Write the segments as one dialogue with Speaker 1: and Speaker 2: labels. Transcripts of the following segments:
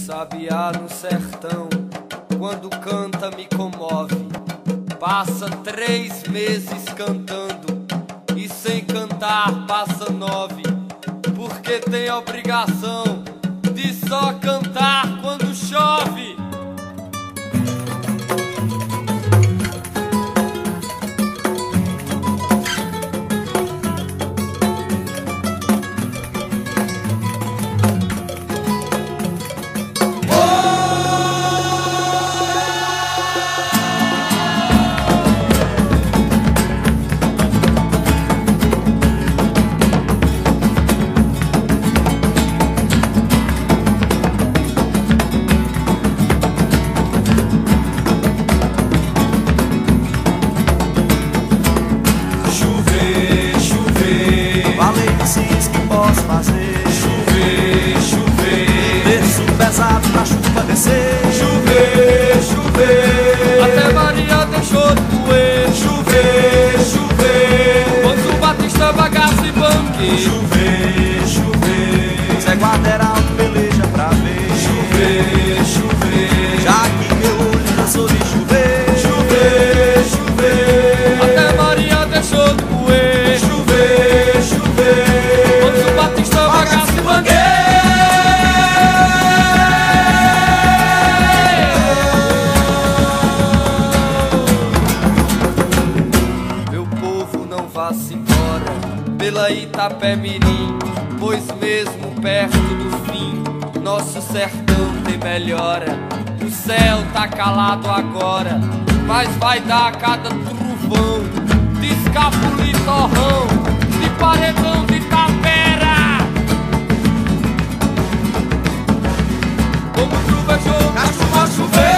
Speaker 1: sabiá no sertão, quando canta me comove. Passa 3 meses cantando e sem cantar passa 9, porque tem a obrigação de só cantar quando chove.
Speaker 2: Pesado pra chuva descer.
Speaker 1: Chover, chover, até Maria deixou de doer.
Speaker 2: Chover, chover,
Speaker 1: quando o Batista bagasse banque.
Speaker 2: chover, chover, Zé Guarderal peleja pra ver.
Speaker 1: Chover, chover,
Speaker 2: já que meu olho cansou de chover.
Speaker 1: chover, chover, até Maria deixou de doer.
Speaker 2: Chover, chover,
Speaker 1: quando o Batista bagasse banque. Vá-se embora pela Itapé-Mirim, pois mesmo perto do fim nosso sertão tem melhora. O céu tá calado agora, mas vai dar a cada trovão de escapuli torrão, de paredão de tapera. Como trovejou, costuma chover.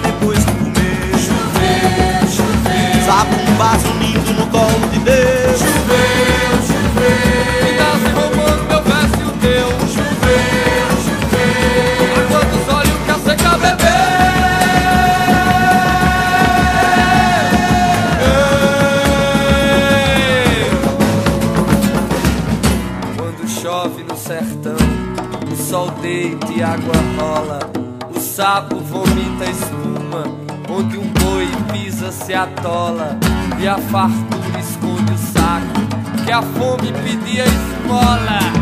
Speaker 2: Depois de comer.
Speaker 1: Chover, chover,
Speaker 2: Zabumbaço lindo no colo de Deus.
Speaker 1: chover, chover, me dá se roubando meu verso e o teu. Chover, chover, a quantos olhos quer secar bebê. Quando chove no sertão, o sol deita e a água rola. O sapo vomita espuma, onde um boi pisa se atola. E a fartura esconde o saco, que a fome pedia esmola.